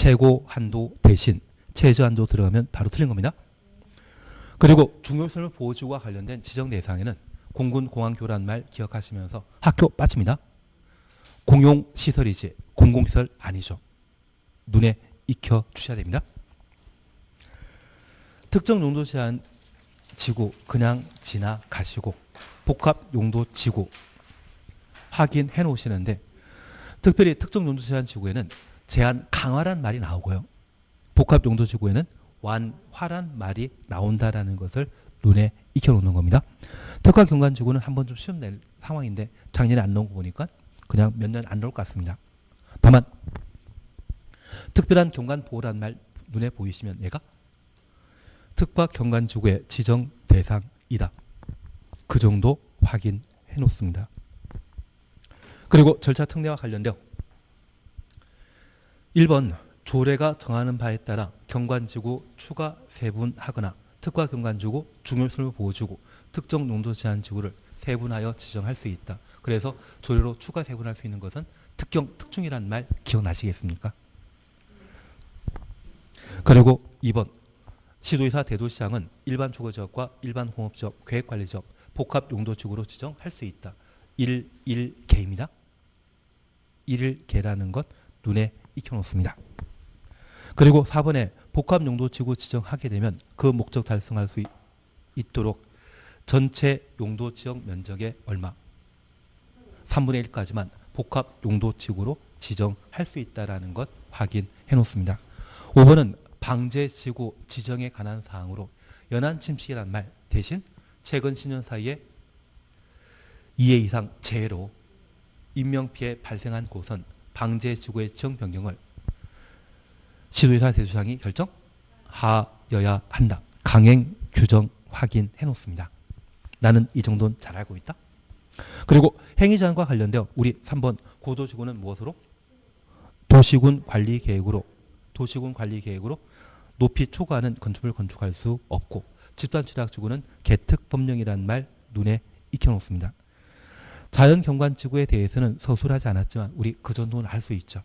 최고 한도 대신 최저 한도 들어가면 바로 틀린 겁니다. 그리고 중요시설 보호지구와 관련된 지정 대상에는 공군 공항교란 말 기억하시면서 학교 빠집니다. 공용시설이지 공공시설 아니죠. 눈에 익혀 주셔야 됩니다. 특정 용도 제한 지구 그냥 지나가시고 복합 용도 지구 확인해 놓으시는데, 특별히 특정 용도 제한 지구에는 제한 강화란 말이 나오고요. 복합 용도 지구에는 완화란 말이 나온다라는 것을 눈에 익혀 놓는 겁니다. 특화 경관 지구는 한번 좀 시험 낼 상황인데 작년에 안 나온 거 보니까 그냥 몇 년 안 나올 것 같습니다. 다만 특별한 경관 보호란 말 눈에 보이시면 얘가 특화 경관 지구의 지정 대상이다. 그 정도 확인해 놓습니다. 그리고 절차 특례와 관련되어 1번 조례가 정하는 바에 따라 경관지구 추가 세분하거나 특화 경관지구, 중요시설 보호지구, 특정 용도 제한 지구를 세분하여 지정할 수 있다. 그래서 조례로 추가 세분할 수 있는 것은 특중이라는 말 기억나시겠습니까? 그리고 2번 시도의사 대도시장은 일반 주거지역과 일반 공업지역, 계획관리지역, 복합 용도지구로 지정할 수 있다. 1개입니다. 1개라는 것 눈에 익혀놓습니다. 그리고 4번에 복합 용도지구 지정하게 되면 그 목적 달성할 수 있도록 전체 용도지역 면적의 얼마? 3분의 1까지만 복합 용도지구로 지정할 수 있다는 것 확인해 놓습니다. 5번은 방제지구 지정에 관한 사항으로 연안침식이란 말 대신 최근 10년 사이에 2회 이상 재해로 인명피해 발생한 곳은 방제지구의 지정 변경을 시도의사 대도시장이 결정하여야 한다. 강행 규정 확인해 놓습니다. 나는 이 정도는 잘 알고 있다. 그리고 행위제한과 관련되어 우리 3번 고도지구는 무엇으로? 도시군 관리계획으로 높이 초과하는 건축물 건축할 수 없고, 집단취락지구는 개특법령이라는 말 눈에 익혀놓습니다. 자연경관지구에 대해서는 서술하지 않았지만 우리 그 정도는 알 수 있죠.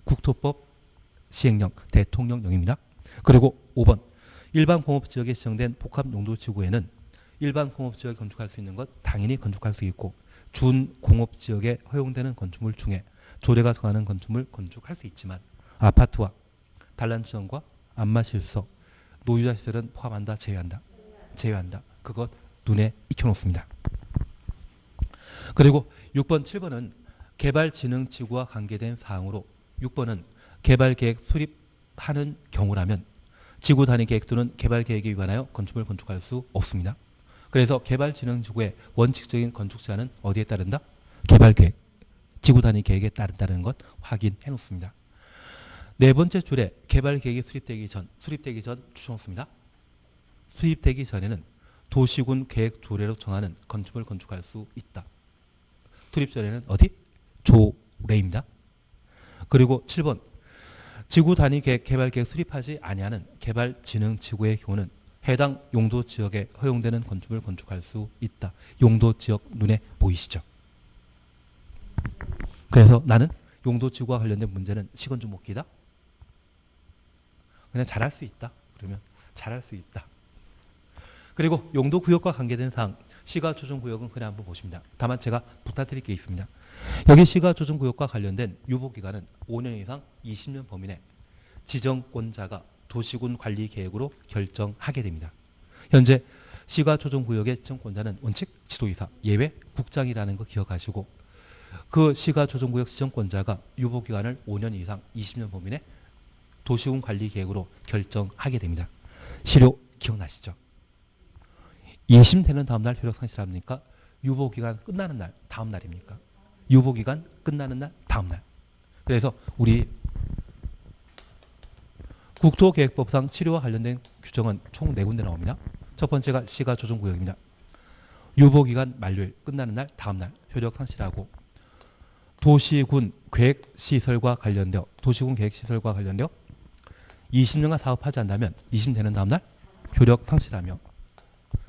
국토법 시행령, 대통령령입니다. 그리고 5번 일반 공업지역에 지정된 복합용도지구에는 일반 공업지역에 건축할 수 있는 것 당연히 건축할 수 있고, 준공업지역에 허용되는 건축물 중에 조례가 정하는 건축물 건축할 수 있지만 아파트와 단란주점과 안마실서, 노유자 시설은 포함한다, 제외한다. 그것 눈에 익혀놓습니다. 그리고 6번, 7번은 개발진흥지구와 관계된 사항으로 6번은 개발계획 수립하는 경우라면 지구 단위 계획 또는 개발계획에 위반하여 건축물을 건축할 수 없습니다. 그래서 개발진흥지구의 원칙적인 건축 제한은 어디에 따른다? 개발계획, 지구 단위 계획에 따른다는 것 확인해 놓습니다. 네 번째 줄에 개발계획이 수립되기 전 추천했습니다. 수립되기 전에는 도시군 계획 조례로 정하는 건축물을 건축할 수 있다. 수립 전에는 어디? 조례입니다. 그리고 7번 지구 단위 계획, 개발계획 수립하지 아니하는 개발진흥지구의 경우는 해당 용도지역에 허용되는 건축물을 건축할 수 있다. 용도지역 눈에 보이시죠? 그래서 나는 용도지구와 관련된 문제는 시건좀 못 기다. 그냥 잘할 수 있다. 그러면 잘할 수 있다. 그리고 용도구역과 관계된 사항, 시가조정구역은 그냥 한번 보십니다. 다만 제가 부탁드릴 게 있습니다. 여기 시가조정구역과 관련된 유보기간은 5년 이상 20년 범위 내 지정권자가 도시군 관리계획으로 결정하게 됩니다. 현재 시가조정구역의 지정권자는 원칙 지도이사, 예외 국장이라는 거 기억하시고, 그 시가조정구역 지정권자가 유보기간을 5년 이상 20년 범위 내 도시군 관리계획으로 결정하게 됩니다. 시료 기억나시죠? 2심 되는 다음 날 효력 상실합니까? 유보기간 끝나는 날 다음 날입니까? 유보기간 끝나는 날 다음 날. 그래서 우리 국토계획법상 치료와 관련된 규정은 총 4군데 나옵니다. 첫 번째가 시가조정구역입니다. 유보기간 만료일 끝나는 날 다음 날 효력 상실하고, 도시군 계획시설과 관련되어 20년간 사업하지 않는다면 20년 되는 다음 날 효력 상실하며,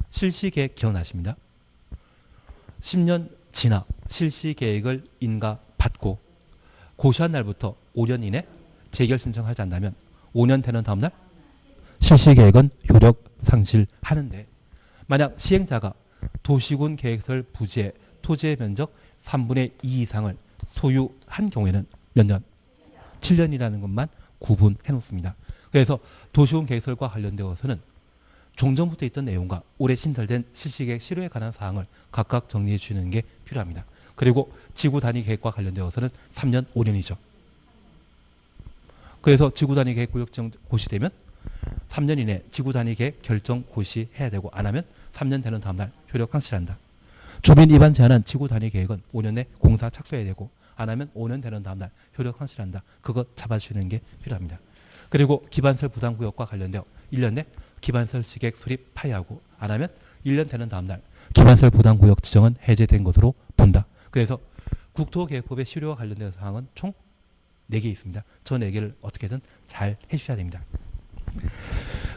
실시계획 기억나십니다. 10년 지나 실시계획을 인가받고 고시한 날부터 5년 이내 재결 신청하지 않는다면 5년 되는 다음 날 실시계획은 효력 상실하는데, 만약 시행자가 도시군 계획설 부지의 토지의 면적 3분의 2 이상을 소유한 경우에는 몇 년? 7년이라는 것만 구분해 놓습니다. 그래서 도시군 계획설과 관련되어서는 종전부터 있던 내용과 올해 신설된 실시계획 실효에 관한 사항을 각각 정리해 주는 게 필요합니다. 그리고 지구 단위 계획과 관련되어서는 3년, 5년이죠. 그래서 지구 단위 계획 구역 지정 고시되면 3년 이내 지구 단위 계획 결정 고시해야 되고, 안 하면 3년 되는 다음 날 효력 상실한다. 주민 위반 제한한 지구 단위 계획은 5년 내 공사 착수해야 되고, 안 하면 5년 되는 다음 날 효력 상실한다. 그거 잡아주는 게 필요합니다. 그리고 기반설 부담구역과 관련되어 1년 내 기반설 시계획 수립 파기하고, 안 하면 1년 되는 다음 날 기반설 부담구역 지정은 해제된 것으로 본다. 그래서 국토계획법의 실효와 관련된 사항은 총 4개 있습니다. 저 4개를 어떻게든 잘 해주셔야 됩니다.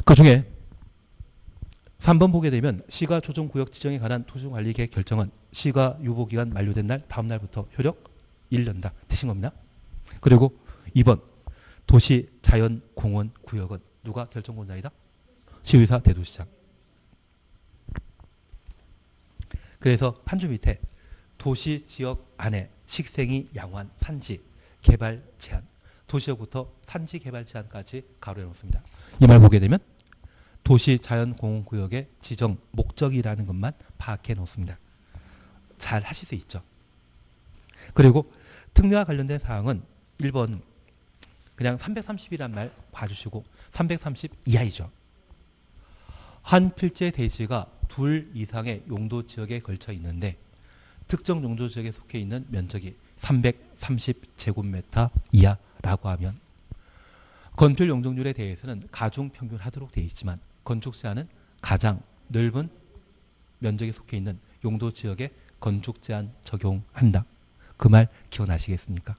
그 중에 3번 보게 되면 시가 조정구역 지정에 관한 토지관리계획 결정은 시가 유보기간 만료된 날 다음 날부터 효력 1년다. 되신 겁니다. 그리고 2번 도시 자연공원 구역은 누가 결정권자이다? 시의사 대도시장. 그래서 한 줄 밑에 도시 지역 안에 식생이 양호한 산지 개발 제한, 도시역부터 산지 개발 제한까지 가로해 놓습니다. 이 말 보게 되면 도시 자연공원구역의 지정 목적이라는 것만 파악해 놓습니다. 잘 하실 수 있죠. 그리고 특례와 관련된 사항은 1번 그냥 330이란 말 봐주시고 330 이하이죠. 한 필지의 대지가 둘 이상의 용도 지역에 걸쳐 있는데 특정 용도 지역에 속해 있는 면적이 330제곱미터 이하라고 하면 건폐율 용적률에 대해서는 가중 평균하도록 되어 있지만 건축 제한은 가장 넓은 면적에 속해 있는 용도 지역에 건축 제한 적용한다. 그 말 기억나시겠습니까?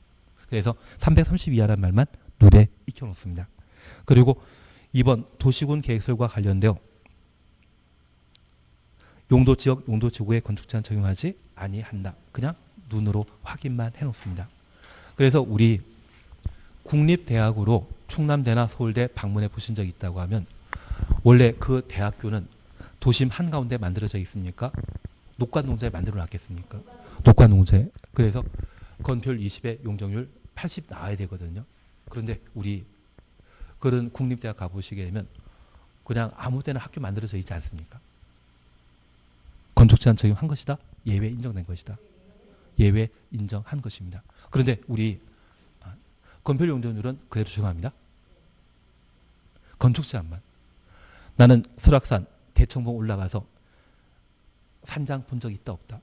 그래서 330 이하란 말만 눈에 익혀놓습니다. 그리고 2번 도시군 계획설과 관련되어 용도 지역, 용도 지구에 건축 제한 적용하지 아니한다. 그냥 눈으로 확인만 해놓습니다. 그래서 우리 국립대학으로 충남대나 서울대 방문해 보신 적이 있다고 하면 원래 그 대학교는 도심 한가운데 만들어져 있습니까? 녹관농지에 만들어 놨겠습니까? 녹관농지에. 그래서 건폐율 20에 용적률 80 나와야 되거든요. 그런데 우리 그런 국립대학 가보시게 되면 그냥 아무 때나 학교 만들어져 있지 않습니까? 건축 제한 적용한 것이다. 예외 인정된 것이다. 예외 인정한 것입니다. 그런데 우리 건폐율 용적률은 그대로 적용합니다. 건축 제한만. 나는 설악산 대청봉 올라가서 산장 본 적 있다 없다.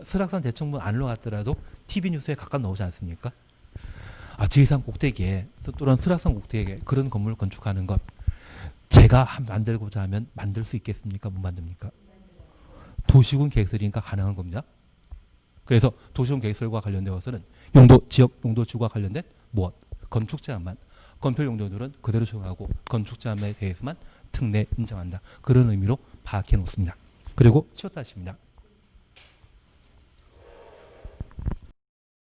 설악산 대청봉 안 올라갔더라도 TV 뉴스에 가끔 나오지 않습니까? 지리산 꼭대기에 또는 설악산 꼭대기에 그런 건물을 건축하는 것 제가 만들고자 하면 만들 수 있겠습니까? 못 만듭니까? 도시군 계획설이니까 가능한 겁니다. 그래서 도시군 계획설과 관련되어서는 용도 지역, 용도 지구와 관련된 무엇? 건축 제한만. 건폐율 용적률은 그대로 적용하고 건축 제한에 대해서만 특례 인정한다. 그런 의미로 파악해 놓습니다. 그리고 치웠다십니다.